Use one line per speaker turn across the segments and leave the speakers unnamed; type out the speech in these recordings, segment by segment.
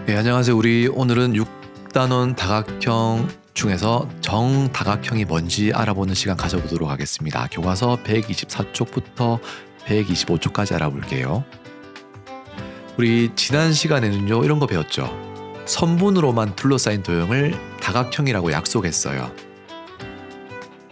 네, 안녕하세요. 우리 오늘은 6단원 다각형 중에서 정다각형이 뭔지 알아보는 시간 가져보도록 하겠습니다. 교과서 124쪽부터 125쪽까지 알아볼게요. 우리 지난 시간에는요, 이런 거 배웠죠. 선분으로만 둘러싸인 도형을 다각형이라고 약속했어요.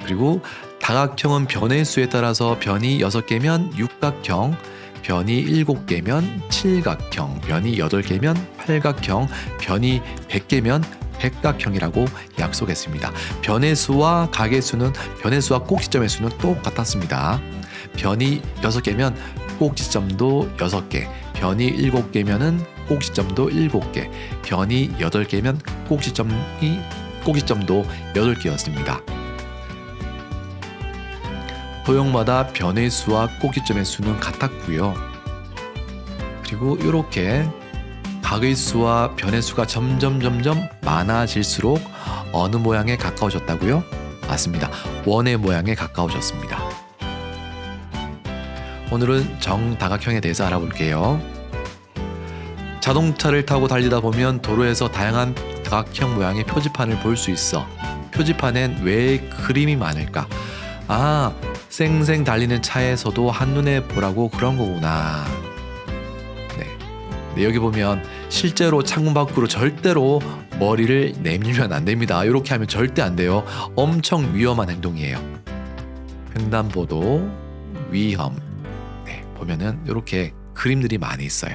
그리고 다각형은 변의 수에 따라서 변이 6개면 육각형, 변이 7개면 칠각형, 변이 8개면 팔각형, 변이 100개면 백각형이라고 약속했습니다. 변의 수와 각의 수는 변의 수와 꼭지점의 수는 똑같았습니다. 변이 6개면 꼭지점도 6개, 변이 7개면은 꼭지점도 7개, 변이 8개면 꼭지점도 8개였습니다. 도형마다 변의 수와 꼭지점의 수는 같았고요. 그리고 이렇게 각의 수와 변의 수가 점점 많아질수록 어느 모양에 가까워졌다고요? 맞습니다. 원의 모양에 가까워졌습니다. 오늘은 정다각형에 대해서 알아볼게요. 자동차를 타고 달리다 보면 도로에서 다양한 다각형 모양의 표지판을 볼 수 있어. 표지판엔 왜 그림이 많을까? 쌩쌩 달리는 차에서도 한눈에 보라고 그런 거구나. 네, 여기 보면 실제로 창문 밖으로 절대로 머리를 내밀면 안 됩니다. 이렇게 하면 절대 안 돼요. 엄청 위험한 행동이에요. 횡단보도 위험. 네, 보면은 이렇게 그림들이 많이 있어요.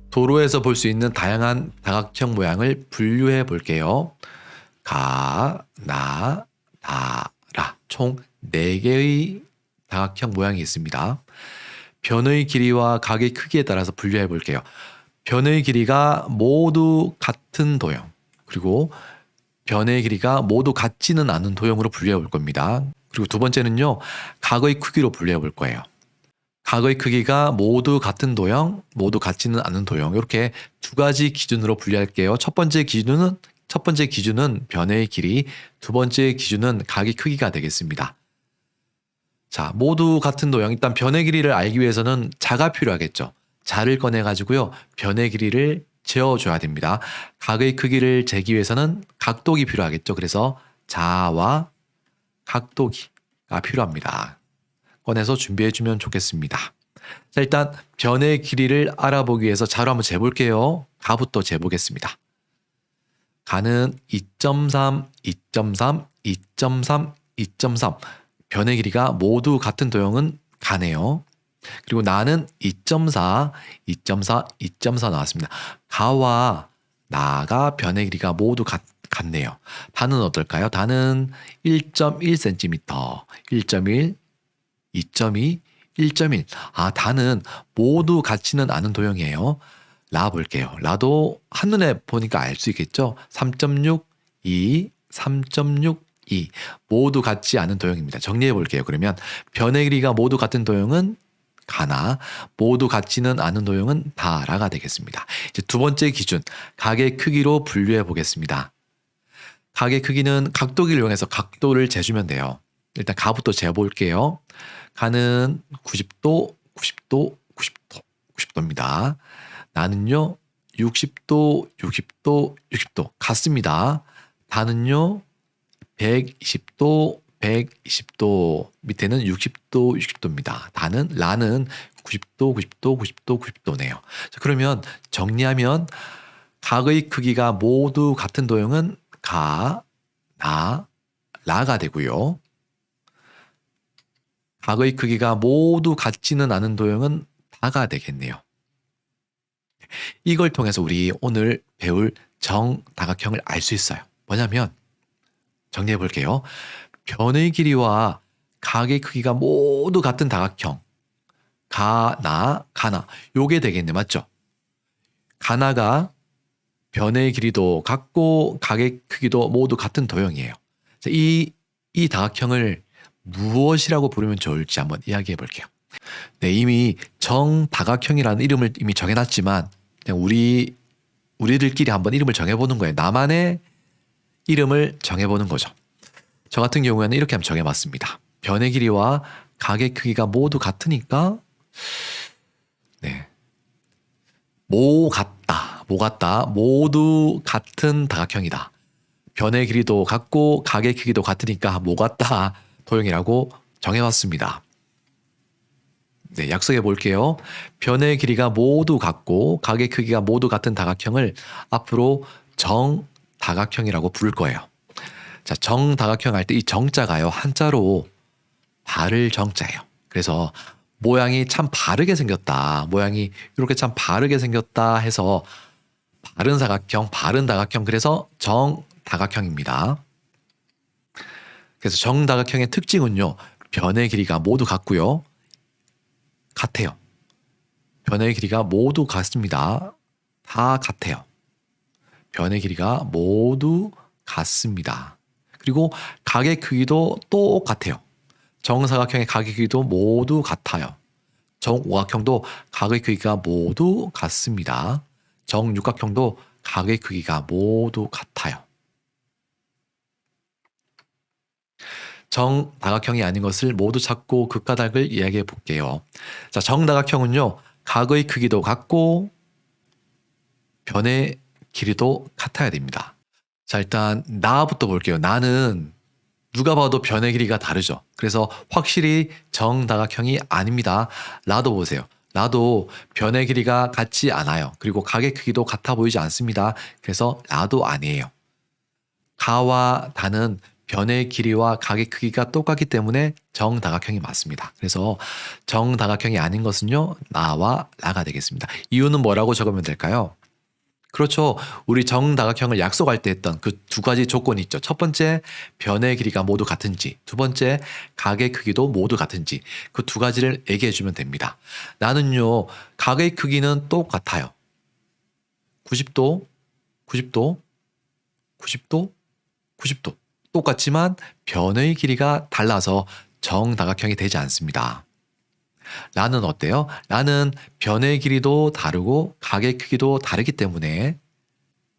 도로에서 볼 수 있는 다양한 다각형 모양을 분류해 볼게요. 가, 나, 다, 라. 총 4개의 다각형 모양이 있습니다. 변의 길이와 각의 크기에 따라서 분류해 볼게요. 변의 길이가 모두 같은 도형, 그리고 변의 길이가 모두 같지는 않은 도형으로 분류해 볼 겁니다. 그리고 두 번째는요, 각의 크기로 분류해 볼 거예요. 각의 크기가 모두 같은 도형, 모두 같지는 않은 도형, 이렇게 두 가지 기준으로 분류할게요. 첫 번째 기준은 변의 길이, 두 번째 기준은 각의 크기가 되겠습니다. 자, 모두 같은 도형, 일단 변의 길이를 알기 위해서는 자가 필요하겠죠. 자를 꺼내 가지고요, 변의 길이를 재어줘야 됩니다. 각의 크기를 재기 위해서는 각도기 필요하겠죠. 그래서 자와 각도기가 필요합니다. 꺼내서 준비해주면 좋겠습니다. 자, 일단 변의 길이를 알아보기 위해서 자로 한번 재볼게요. 가부터 재보겠습니다. 가는 2.3, 2.3, 2.3, 2.3. 변의 길이가 모두 같은 도형은 가네요. 그리고 나는 2.4, 2.4, 2.4 나왔습니다. 가와 나가 변의 길이가 모두 같네요. 다는 어떨까요? 다는 1.1cm, 1.1, 2.2, 1.1. 다는 모두 같지는 않은 도형이에요. 라 볼게요. 라도 한눈에 보니까 알 수 있겠죠? 3.6, 2, 3.6, 2. 모두 같지 않은 도형입니다. 정리해 볼게요. 그러면 변의 길이가 모두 같은 도형은 가나, 모두 같지는 않은 도형은 다라가 되겠습니다. 이제 두 번째 기준, 각의 크기로 분류해 보겠습니다. 각의 크기는 각도기를 이용해서 각도를 재주면 돼요. 일단 가부터 재볼게요. 가는 90도, 90도, 90도, 90도입니다. 나는요 60도, 60도, 60도 같습니다. 다는요 120도, 120도, 밑에는 60도, 60도입니다. 다는 라는 90도, 90도, 90도, 90도네요. 자, 그러면 정리하면 각의 크기가 모두 같은 도형은 가, 나, 라가 되고요. 각의 크기가 모두 같지는 않은 도형은 다가 되겠네요. 이걸 통해서 우리 오늘 배울 정다각형을 알 수 있어요. 뭐냐면 정리해 볼게요. 변의 길이와 각의 크기가 모두 같은 다각형, 가나, 가나, 요게 되겠네. 맞죠? 가나가 변의 길이도 같고 각의 크기도 모두 같은 도형이에요. 이 다각형을 무엇이라고 부르면 좋을지 한번 이야기해 볼게요. 네, 이미 정다각형이라는 이름을 이미 정해놨지만 그냥 우리들끼리 한번 이름을 정해보는 거예요. 나만의 이름을 정해보는 거죠. 저 같은 경우에는 이렇게 한번 정해봤습니다. 변의 길이와 각의 크기가 모두 같으니까 네, 모 같다, 모두 같은 다각형이다. 변의 길이도 같고 각의 크기도 같으니까 모 같다 도형이라고 정해왔습니다. 네, 약속해 볼게요. 변의 길이가 모두 같고 각의 크기가 모두 같은 다각형을 앞으로 정다각형이라고 부를 거예요. 자, 정다각형 할 때 이 정자가요, 한자로 바를 정자예요. 그래서 모양이 참 바르게 생겼다, 모양이 이렇게 참 바르게 생겼다 해서 바른 사각형, 바른 다각형, 그래서 정다각형입니다. 그래서 정다각형의 특징은요, 변의 길이가 모두 같고요, 같아요. 변의 길이가 모두 같습니다. 다 같아요. 변의 길이가 모두 같습니다. 그리고 각의 크기도 똑같아요. 정사각형의 각의 크기도 모두 같아요. 정오각형도 각의 크기가 모두 같습니다. 정육각형도 각의 크기가 모두 같아요. 정다각형이 아닌 것을 모두 찾고 극과 극을 이야기해 볼게요. 자, 정다각형은요, 각의 크기도 같고 변의 길이도 같아야 됩니다. 자, 일단 나부터 볼게요. 나는 누가 봐도 변의 길이가 다르죠. 그래서 확실히 정다각형이 아닙니다. 나도 보세요. 나도 변의 길이가 같지 않아요. 그리고 각의 크기도 같아 보이지 않습니다. 그래서 나도 아니에요. 가와 다는 변의 길이와 각의 크기가 똑같기 때문에 정다각형이 맞습니다. 그래서 정다각형이 아닌 것은요, 나와 나가 되겠습니다. 이유는 뭐라고 적으면 될까요? 그렇죠. 우리 정다각형을 약속할 때 했던 그 두 가지 조건이 있죠. 첫 번째, 변의 길이가 모두 같은지, 두 번째, 각의 크기도 모두 같은지, 그 두 가지를 얘기해 주면 됩니다. 나는요, 각의 크기는 똑같아요. 90도, 90도, 90도, 90도. 똑같지만 변의 길이가 달라서 정다각형이 되지 않습니다. 나는 어때요? 나는 변의 길이도 다르고 각의 크기도 다르기 때문에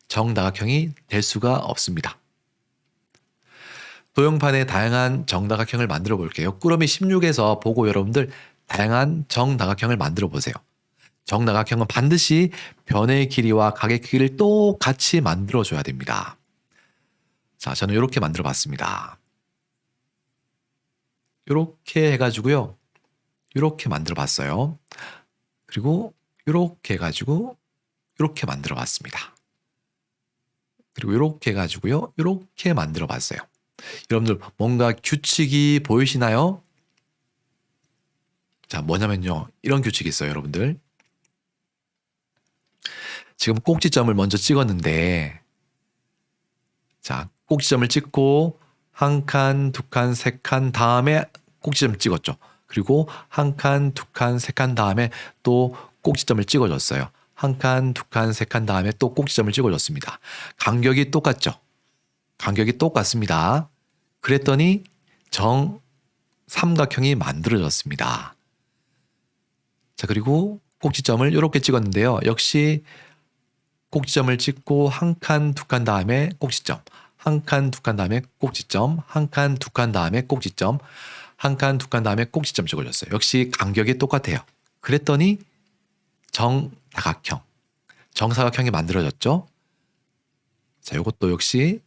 정다각형이 될 수가 없습니다. 도형판에 다양한 정다각형을 만들어 볼게요. 꾸러미 16에서 보고 여러분들 다양한 정다각형을 만들어 보세요. 정다각형은 반드시 변의 길이와 각의 크기를 똑같이 만들어 줘야 됩니다. 자, 저는 이렇게 만들어 봤습니다. 이렇게 해가지고요, 이렇게 만들어 봤어요. 그리고 이렇게 해가지고 이렇게 만들어 봤습니다. 그리고 이렇게 해가지고요, 이렇게 만들어 봤어요. 여러분들 뭔가 규칙이 보이시나요? 자, 뭐냐면요, 이런 규칙이 있어요. 여러분들 지금 꼭지점을 먼저 찍었는데, 자, 꼭지점을 찍고 한 칸, 두 칸, 세 칸 다음에 꼭지점 찍었죠. 그리고 한 칸, 두 칸, 세 칸 다음에 또 꼭지점을 찍어줬어요. 한 칸, 두 칸, 세 칸 다음에 또 꼭지점을 찍어줬습니다. 간격이 똑같죠. 간격이 똑같습니다. 그랬더니 정삼각형이 만들어졌습니다. 자, 그리고 꼭지점을 이렇게 찍었는데요. 역시 꼭지점을 찍고 한 칸, 두 칸 다음에 꼭지점, 한 칸, 두 칸 다음에 꼭지점, 한 칸, 두 칸 다음에 꼭지점, 한 칸, 두 칸 다음에 꼭지점 찍어줬어요. 역시 간격이 똑같아요. 그랬더니 정다각형, 정사각형이 만들어졌죠. 자, 이것도 역시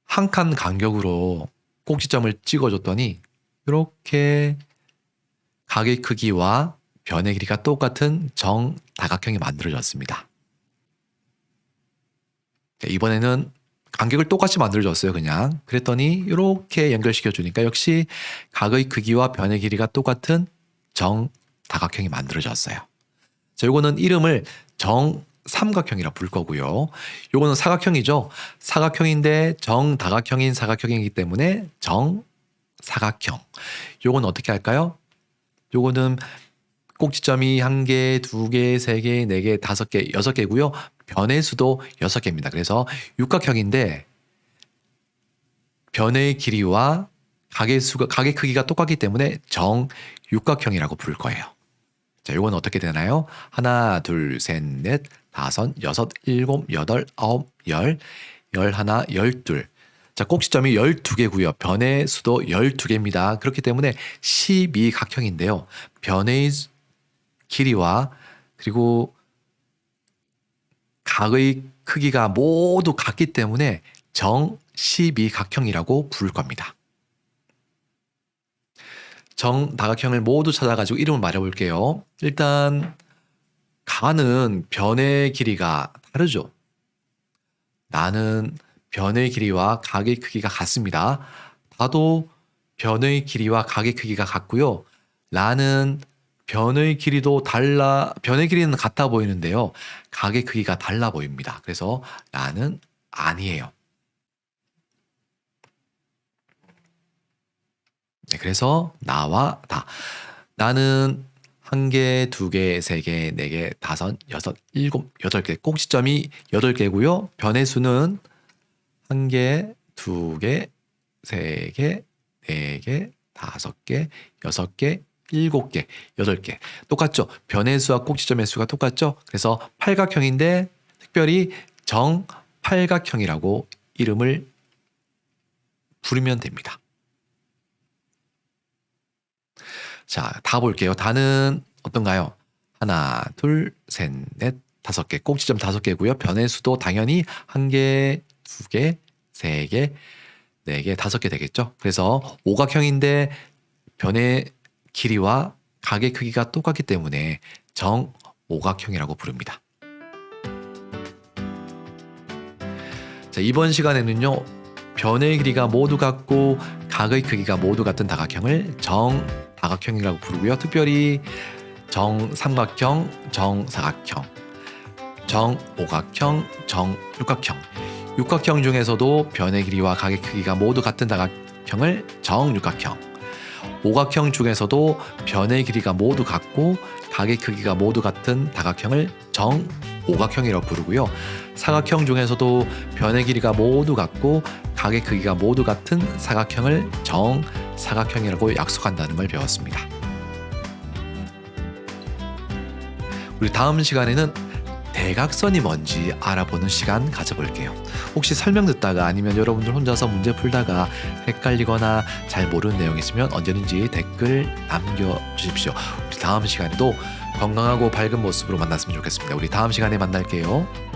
한 칸 간격으로 꼭지점을 찍어줬더니 이렇게 각의 크기와 변의 길이가 똑같은 정다각형이 만들어졌습니다. 이번에는 간격을 똑같이 만들어줬어요. 그냥 그랬더니 이렇게 연결시켜 주니까 역시 각의 크기와 변의 길이가 똑같은 정다각형이 만들어졌어요. 자, 요거는 이름을 정삼각형이라 부를 거고요. 요거는 사각형이죠. 사각형인데 정다각형인 사각형이기 때문에 정사각형. 요거는 어떻게 할까요? 요거는 꼭지점이 1개, 2개, 3개, 4개, 5개, 6개고요. 변의 수도 6개입니다. 그래서 육각형인데 변의 길이와 각의 크기가 똑같기 때문에 정육각형이라고 부를 거예요. 자, 요건 어떻게 되나요? 하나, 둘, 셋, 넷, 다섯, 여섯, 일곱, 여덟, 아홉, 열, 열하나, 열둘. 자, 꼭지점이 12개고요. 변의 수도 12개입니다. 그렇기 때문에 12각형인데요. 변의 길이와 그리고 각의 크기가 모두 같기 때문에 정십이각형이라고 부를 겁니다. 정다각형을 모두 찾아가지고 이름을 말해볼게요. 일단 가는 변의 길이가 다르죠. 나는 변의 길이와 각의 크기가 같습니다. 다도 변의 길이와 각의 크기가 같고요. 라는 변의 길이도 변의 길이는 같아 보이는데요. 각의 크기가 달라 보입니다. 그래서 라는 아니에요. 네, 그래서 나와 다. 나는 1개, 2개, 3개, 4개, 5, 6, 7, 8개. 꼭지점이 8개고요. 변의 수는 1개, 2개, 3개, 4개, 5개, 6개, 7개, 8개. 똑같죠? 변의 수와 꼭지점의 수가 똑같죠? 그래서 팔각형인데 특별히 정팔각형이라고 이름을 부르면 됩니다. 자, 다 볼게요. 다는 어떤가요? 하나, 둘, 셋, 넷, 5개. 꼭지점 5개고요. 변의 수도 당연히 1개, 2개, 3개, 4개, 5개 되겠죠. 그래서 오각형인데 변의 길이와 각의 크기가 똑같기 때문에 정오각형이라고 부릅니다. 자, 이번 시간에는요. 변의 길이가 모두 같고 각의 크기가 모두 같은 다각형을 정다각형이라고 부르고요. 특별히 정삼각형, 정사각형, 정오각형, 정육각형, 육각형 중에서도 변의 길이와 각의 크기가 모두 같은 다각형을 정육각형, 오각형 중에서도 변의 길이가 모두 같고 각의 크기가 모두 같은 다각형을 정오각형이라고 부르고요. 사각형 중에서도 변의 길이가 모두 같고 각의 크기가 모두 같은 사각형을 정사각형이라고 약속한다는 걸 배웠습니다. 우리 다음 시간에는 대각선이 뭔지 알아보는 시간 가져볼게요. 혹시 설명 듣다가 아니면 여러분들 혼자서 문제 풀다가 헷갈리거나 잘 모르는 내용이 있으면 언제든지 댓글 남겨주십시오. 우리 다음 시간에도 건강하고 밝은 모습으로 만났으면 좋겠습니다. 우리 다음 시간에 만날게요.